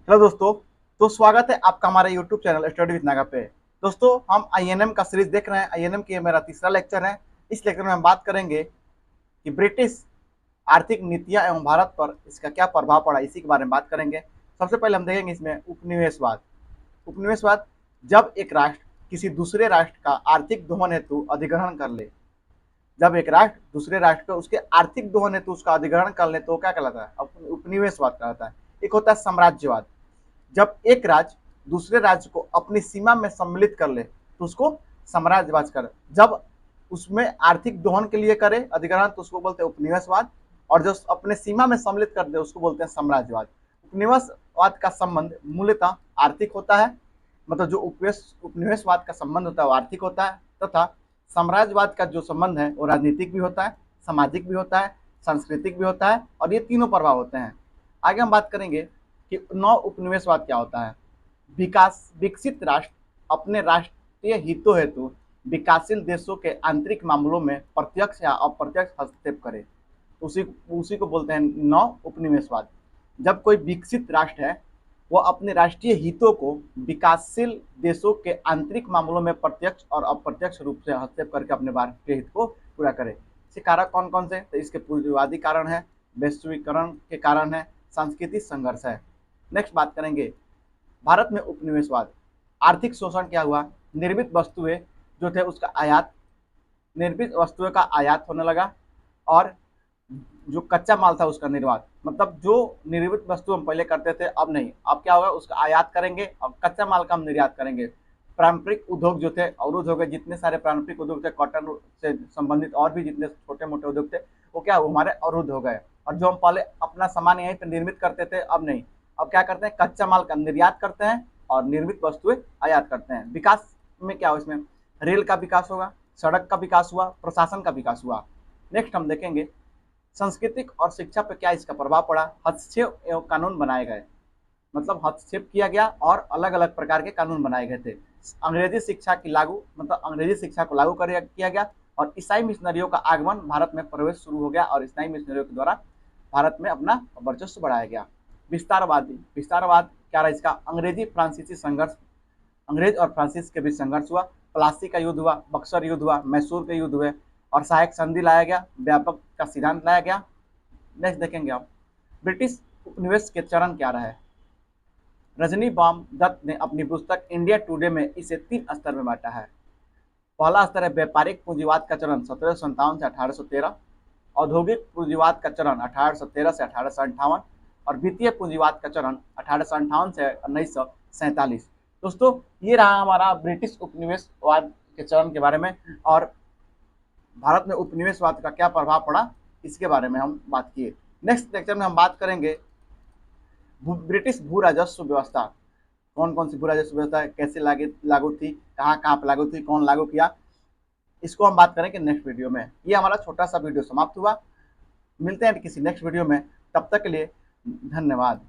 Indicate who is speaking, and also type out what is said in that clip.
Speaker 1: Hello दोस्तों। तो स्वागत है आपका हमारे YouTube channel study with Naga पे। दोस्तों, हम आईएनएम का सीरीज देख रहे हैं। आईएनएम की ये मेरा तीसरा लेक्चर है। इस लेक्चर में हम बात करेंगे कि ब्रिटिश आर्थिक नीतियां एवं भारत पर इसका क्या प्रभाव पड़ा, इसी के बारे में बात करेंगे। सबसे पहले हम देखेंगे इसमें उपनिवेशवाद। उपनिवेशवाद जब एक राष्ट्र किसी दूसरे राष्ट्र का आर्थिक दोहन हेतु अधिग्रहण कर ले। जब एक राष्ट्र दूसरे राष्ट्र को उसके आर्थिक दोहन हेतु उसका अधिग्रहण कर ले तो क्या कहलाता है? उपनिवेशवाद कहलाता है। एक होता है साम्राज्यवाद। जब एक राज्य दूसरे राज्य को अपनी सीमा में सम्मिलित कर ले तो उसको साम्राज्यवाद कर। जब उसमें आर्थिक दोहन के लिए करे अधिग्रहण तो उसको बोलते हैं उपनिवेशवाद। और जो अपने सीमा में सम्मिलित कर दे उसको बोलते हैं साम्राज्यवाद। उपनिवेशवाद का संबंध मूलतः आर्थिक होता है, मतलब जो उपनिवेशवाद का संबंध होता है वो आर्थिक होता है, तथा साम्राज्यवाद का जो संबंध है वो राजनीतिक भी होता है, सामाजिक भी होता है, सांस्कृतिक भी होता है, और ये तीनों प्रभाव होते हैं। आगे हम बात करेंगे कि नौ उपनिवेशवाद क्या होता है। विकसित राष्ट्र अपने राष्ट्रीय हितों हेतु विकासशील देशों के आंतरिक मामलों में प्रत्यक्ष या अप्रत्यक्ष हस्तक्षेप करे, उसी उसी को बोलते हैं नौ उपनिवेशवाद। जब कोई विकसित राष्ट्र है वो अपने राष्ट्रीय हितों को विकासशील देशों के आंतरिक मामलों में प्रत्यक्ष और अप्रत्यक्ष रूप से हस्तक्षेप करके अपने राष्ट्रीय हित को पूरा करे। इसके कारक कौन कौन से? तो इसके पूंजीवादी कारण है, वैश्वीकरण के कारण है, सांस्कृतिक संघर्ष है। नेक्स्ट बात करेंगे भारत में उपनिवेशवाद। आर्थिक शोषण क्या हुआ? निर्मित वस्तुएं जो थे उसका आयात, निर्मित वस्तुओं का आयात होने लगा, और जो कच्चा माल था उसका निर्यात। मतलब जो निर्मित वस्तु हम पहले करते थे अब नहीं, अब क्या होगा, उसका आयात करेंगे, अब कच्चा माल का हम निर्यात करेंगे। पारंपरिक उद्योग जो थे अवरुद्ध हो गए। जितने सारे पारंपरिक उद्योग थे, कॉटन से संबंधित और भी जितने छोटे मोटे उद्योग थे वो क्या हमारे अवरुद्ध हो गए। और जो हम पहले अपना सामान यहीं पर निर्मित करते थे अब नहीं, अब क्या करते हैं, कच्चा माल का निर्यात करते हैं और निर्मित वस्तुएं आयात करते हैं। विकास में क्या हो, इसमें रेल का विकास होगा, सड़क का विकास हुआ, प्रशासन का विकास हुआ। नेक्स्ट हम देखेंगे सांस्कृतिक और शिक्षा पर क्या इसका प्रभाव पड़ा। हस्तक्षेप एवं कानून बनाए गए, मतलब हस्तक्षेप किया गया और अलग अलग प्रकार के कानून बनाए गए थे। अंग्रेजी शिक्षा की लागू, मतलब अंग्रेजी शिक्षा को लागू किया गया, और ईसाई मिशनरियों का आगमन भारत में प्रवेश शुरू हो गया और ईसाई मिशनरियों के द्वारा भारत में अपना वर्चस्व बढ़ाया गया। विस्तारवाद क्या रहा इसका? अंग्रेजी फ्रांसीसी संघर्ष, अंग्रेज और फ्रांसीस के बीच संघर्ष हुआ, प्लासी का युद्ध हुआ, बक्सर युद्ध हुआ, मैसूर के युद्ध हुए, और सहायक संधि लाया गया, व्यापक का सिद्धांत लाया गया। नेक्स्ट देखेंगे आप ब्रिटिश उपनिवेश के चरण क्या रहे। रजनी बॉम दत्त ने अपनी पुस्तक इंडिया टुडे में इसे 3 स्तर में बांटा है। पहला स्तर है व्यापारिक पूंजीवाद का चरण 1757 से 1813, औद्योगिक पूंजीवाद का चरण 1813 से 1858, और वित्तीय पूंजीवाद का चरण 1858 से 1947। दोस्तों, ये रहा हमारा ब्रिटिश उपनिवेशवाद के चरण के बारे में, और भारत में उपनिवेशवाद का क्या प्रभाव पड़ा इसके बारे में हम बात किए। नेक्स्ट लेक्चर में हम बात करेंगे ब्रिटिश भू राजस्व व्यवस्था। कौन कौन सी भू राजस्व व्यवस्था है, कैसे लागू थी, कहाँ कहाँ पर लागू थी, कौन लागू किया, इसको हम बात करेंगे नेक्स्ट वीडियो में। ये हमारा छोटा सा वीडियो समाप्त हुआ। मिलते हैं किसी नेक्स्ट वीडियो में, तब तक के लिए धन्यवाद।